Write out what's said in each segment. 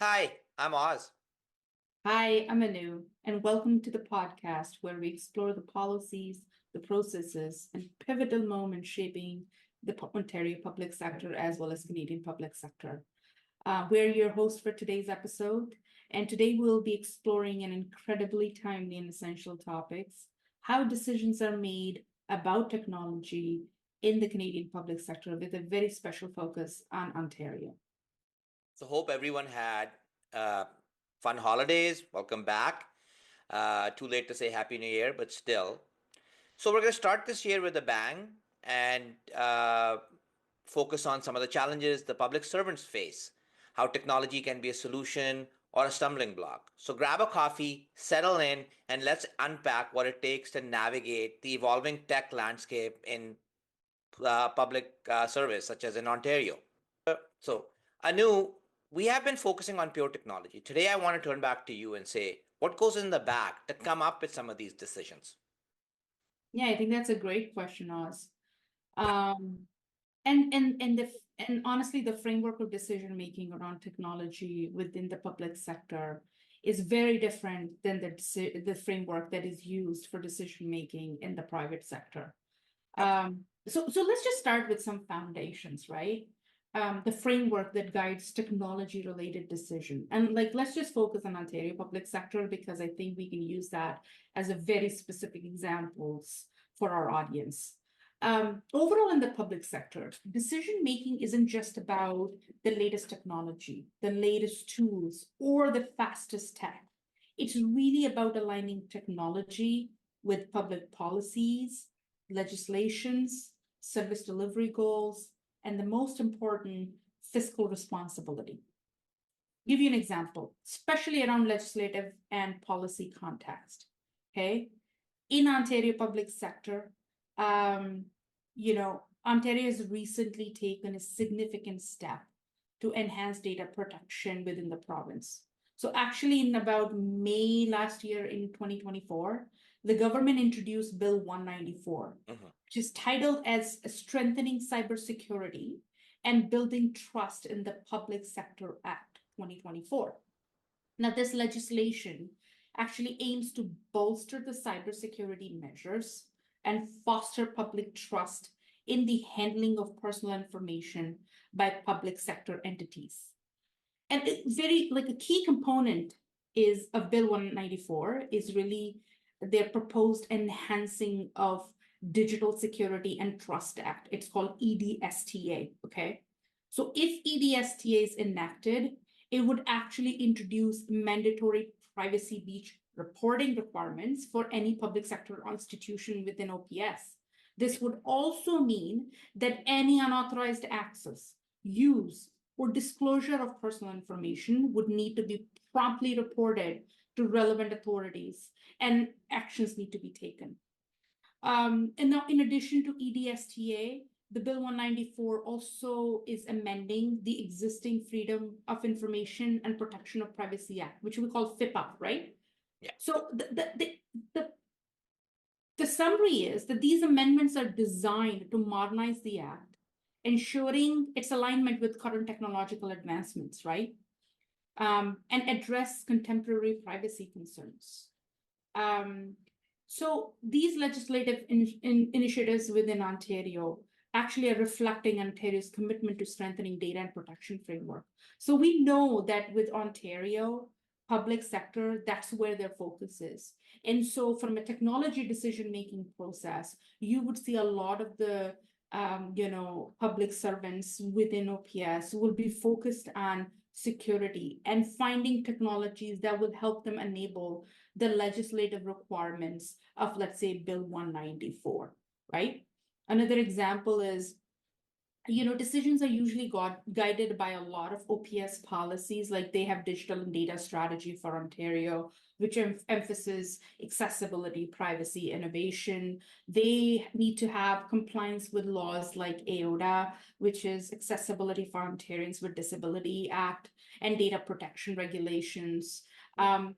Hi, I'm Oz. Hi, I'm Anu, and welcome to the podcast where we explore the policies, the processes, and pivotal moments shaping the Ontario public sector as well as Canadian public sector. We're your host for today's episode, and today we'll be exploring an incredibly timely and essential topics: how decisions are made about technology in the Canadian public sector, with a very special focus on Ontario. So hope everyone had uh, fun holidays. Welcome back. Too late to say Happy New Year, but still. So we're going to start this year with a bang and focus on some of the challenges the public servants face, how technology can be a solution or a stumbling block. So grab a coffee, settle in, and let's unpack what it takes to navigate the evolving tech landscape in public service, such as in Ontario. So, Anu, we have been focusing on pure technology. Today, I want to turn back to you and say, what goes in the back to come up with some of these decisions? Yeah, I think that's a great question, Oz. Um, and honestly, the framework of decision making around technology within the public sector is very different than the framework that is used for decision making in the private sector. So let's just start with some foundations, right? The framework that guides technology related decision. And like, let's just focus on Ontario public sector because I think we can use that as a very specific examples for our audience. Overall, in the public sector, decision making isn't just about the latest technology, the latest tools, or the fastest tech. It's really about aligning technology with public policies, legislations, service delivery goals, and the most important, fiscal responsibility. Give you an example, especially around legislative and policy context. Okay. In Ontario public sector, um, Ontario has recently taken a significant step to enhance data protection within the province. So actually, in about May last year in 2024, the government introduced Bill 194, which is titled as Strengthening Cybersecurity and Building Trust in the Public Sector Act 2024. Now, this legislation actually aims to bolster the cybersecurity measures and foster public trust in the handling of personal information by public sector entities. And very like a key component is of Bill 194 is really their proposed enhancing of Digital Security and Trust Act. It's called EDSTA. Okay. So if EDSTA is enacted, it would actually introduce mandatory privacy breach reporting requirements for any public sector institution within OPS. This would also mean that any unauthorized access, use, or disclosure of personal information would need to be promptly reported to relevant authorities and actions need to be taken. And now, in addition to EDSTA, the Bill 194 also is amending the existing Freedom of Information and Protection of Privacy Act, which we call FIPA, right? Yeah. So the summary is that these amendments are designed to modernize the act, ensuring its alignment with current technological advancements, right? And address contemporary privacy concerns. Um, so these legislative initiatives within Ontario actually are reflecting Ontario's commitment to strengthening data and protection framework. So we know that with Ontario public sector, that's where their focus is. And so from a technology decision-making process, you would see a lot of the public servants within OPS will be focused on security and finding technologies that will help them enable the legislative requirements of, let's say, Bill 194, right? Another example is, decisions are usually guided by a lot of OPS policies, like they have digital and data strategy for Ontario, which emphasizes accessibility, privacy, innovation. They need to have compliance with laws like AODA, which is Accessibility for Ontarians with Disability Act, and data protection regulations.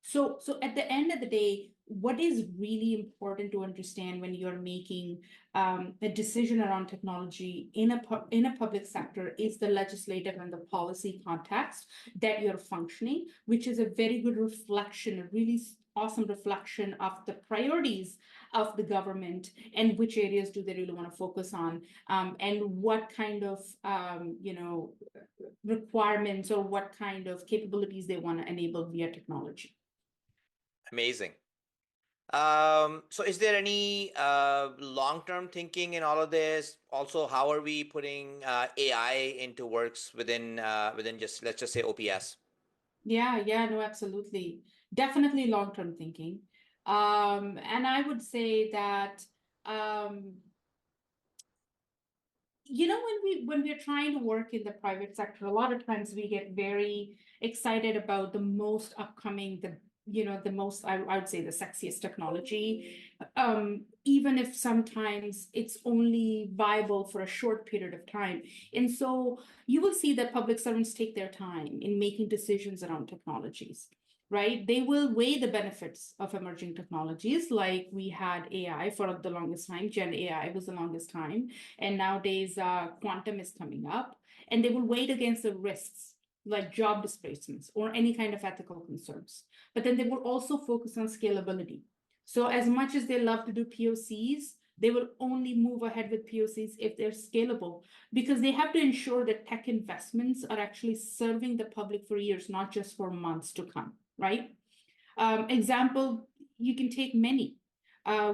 So at the end of the day, what is really important to understand when you're making a decision around technology in a public sector is the legislative and the policy context that you're functioning, which is a very good reflection, a really awesome reflection of the priorities of the government and which areas do they really want to focus on, and what kind of requirements or what kind of capabilities they want to enable via technology. Amazing. So is there any long-term thinking in all of this? Also, how are we putting AI into works within just, let's just say, OPS? Yeah, no, absolutely. Definitely long-term thinking. And I would say that um, when we're trying to work in the private sector, a lot of times we get very excited about the most upcoming, the most I would say the sexiest technology, even if sometimes it's only viable for a short period of time. And so you will see that public servants take their time in making decisions around technologies. Right? They will weigh the benefits of emerging technologies, like we had AI for the longest time. Gen AI was the longest time, and nowadays quantum is coming up, and they will weigh against the risks like job displacements or any kind of ethical concerns. But then they will also focus on scalability. So as much as they love to do POCs, they will only move ahead with POCs if they're scalable, because they have to ensure that tech investments are actually serving the public for years, not just for months to come, right? Example, you can take many.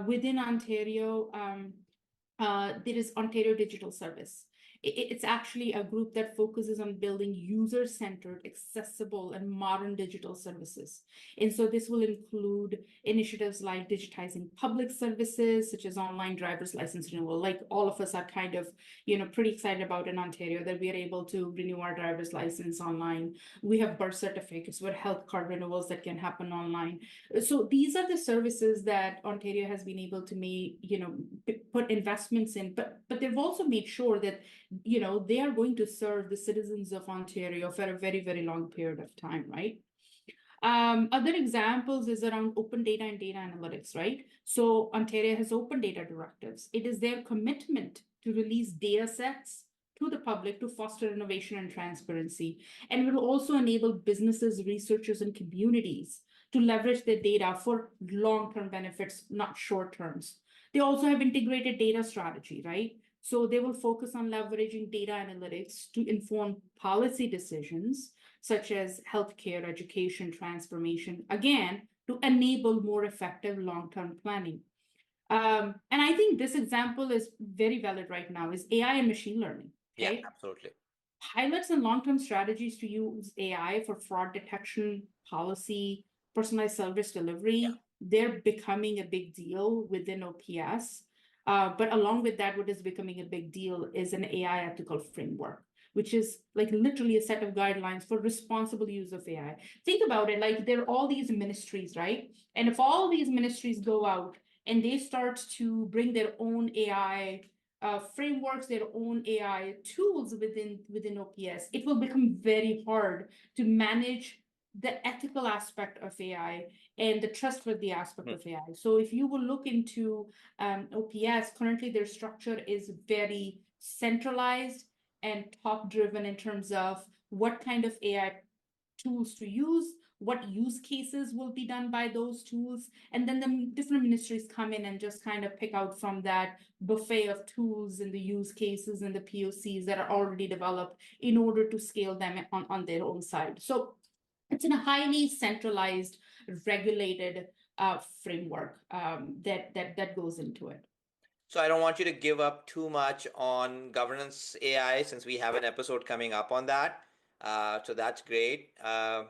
Within Ontario, there is Ontario Digital Service. It's actually a group that focuses on building user-centered, accessible, and modern digital services. And so this will include initiatives like digitizing public services, such as online driver's license renewal. Like all of us are kind of, pretty excited about in Ontario that we are able to renew our driver's license online. We have birth certificates with health card renewals that can happen online. So these are the services that Ontario has been able to make, put investments in, but they've also made sure that, they are going to serve the citizens of Ontario for a very, very long period of time, right? Other examples is around open data and data analytics, right? So Ontario has open data directives. It is their commitment to release data sets to the public to foster innovation and transparency. And it will also enable businesses, researchers, and communities to leverage their data for long-term benefits, not short terms. They also have integrated data strategy, right? So they will focus on leveraging data analytics to inform policy decisions, such as healthcare, education, transformation, again, to enable more effective long-term planning. And I think this example is very valid right now, is AI and machine learning, Yeah, okay? absolutely. Pilots and long-term strategies to use AI for fraud detection, policy, personalized service Yeah. delivery, they're becoming a big deal within OPS. But along with that, what is becoming a big deal is an AI ethical framework, which is like literally a set of guidelines for responsible use of AI. Think about it, like there are all these ministries, right? And if all these ministries go out and they start to bring their own AI frameworks, their own AI tools within OPS, it will become very hard to manage the ethical aspect of AI and the trustworthy aspect Hmm. of AI. So if you will look into OPS, currently their structure is very centralized and top driven in terms of what kind of AI tools to use, what use cases will be done by those tools, and then the different ministries come in and just kind of pick out from that buffet of tools and the use cases and the POCs that are already developed in order to scale them on their own side. So it's in a highly centralized, regulated framework that goes into it. So I don't want you to give up too much on governance AI since we have an episode coming up on that. So that's great. I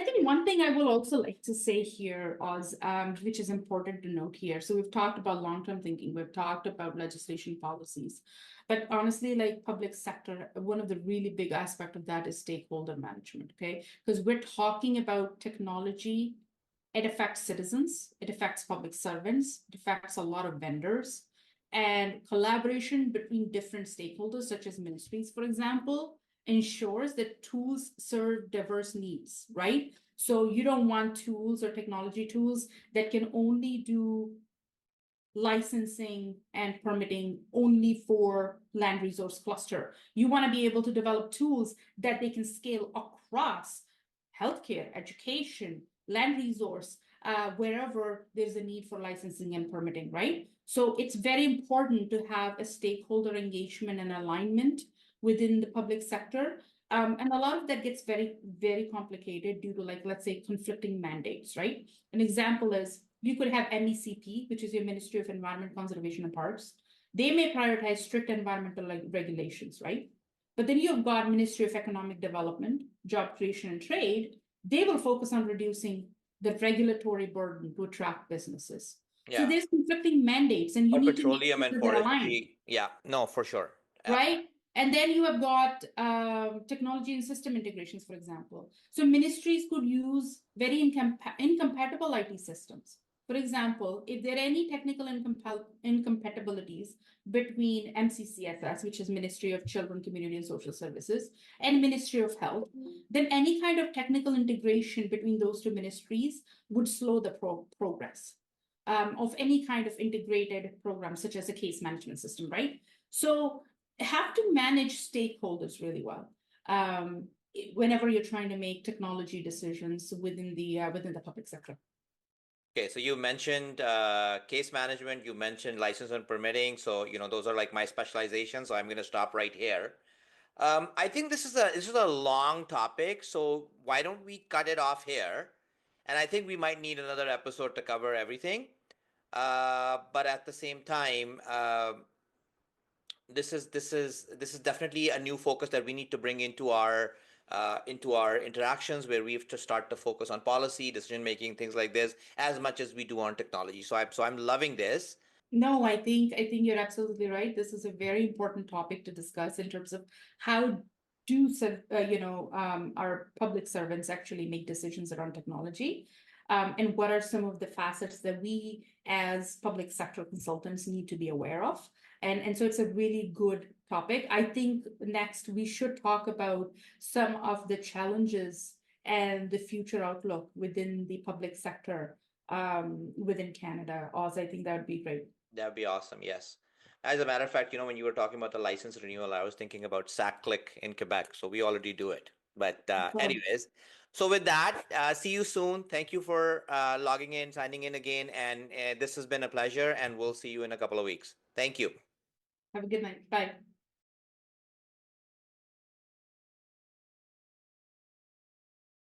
think one thing I will also like to say here, Oz, which is important to note here. So we've talked about long-term thinking, we've talked about legislation policies, but honestly, like public sector, one of the really big aspect of that is stakeholder management, okay? Because we're talking about technology, it affects citizens, it affects public servants, it affects a lot of vendors, and collaboration between different stakeholders, such as ministries, for example, ensures that tools serve diverse needs, right? So you don't want tools or technology tools that can only do licensing and permitting only for land resource cluster. You want to be able to develop tools that they can scale across healthcare, education, land resource, wherever there's a need for licensing and permitting, right? So it's very important to have a stakeholder engagement and alignment within the public sector. And a lot of that gets very, very complicated due to, like, let's say, conflicting mandates, right? An example is you could have MECP, which is your Ministry of Environment, Conservation and Parks. They may prioritize strict environmental regulations, right? But then you've got Ministry of Economic Development, Job Creation and Trade. They will focus on reducing the regulatory burden to attract businesses. So Yeah. there's conflicting mandates, and you Or need to make petroleum sure and that they're aligned, forestry. Yeah, no, for sure. right? And then you have got technology and system integrations, for example. So ministries could use very incompatible IT systems. For example, if there are any technical incompatibilities between MCCSS, which is Ministry of Children, Community and Social Services, and Ministry of Health, then any kind of technical integration between those two ministries would slow the progress of any kind of integrated program, such as a case management system, right? So have to manage stakeholders really well whenever you're trying to make technology decisions within the public sector. Okay, so you mentioned case management, you mentioned license and permitting. So, those are like my specializations. So I'm going to stop right here. I think this is a long topic, so why don't we cut it off here? And I think we might need another episode to cover everything. But at the same time, this is definitely a new focus that we need to bring into our interactions, where we have to start to focus on policy, decision making, things like this, as much as we do on technology. So I'm loving this. No, I think you're absolutely right. This is a very important topic to discuss in terms of how do our public servants actually make decisions around technology, and what are some of the facets that we as public sector consultants need to be aware of. And so it's a really good topic. I think next we should talk about some of the challenges and the future outlook within the public sector within Canada. Oz, I think that would be great. That'd be awesome. Yes. As a matter of fact, when you were talking about the license renewal, I was thinking about SAC-CLIC in Quebec. So we already do it. But Cool. anyways, so with that, see you soon. Thank you for logging in, signing in again, and this has been a pleasure. And we'll see you in a couple of weeks. Thank you. Have a good night. Bye.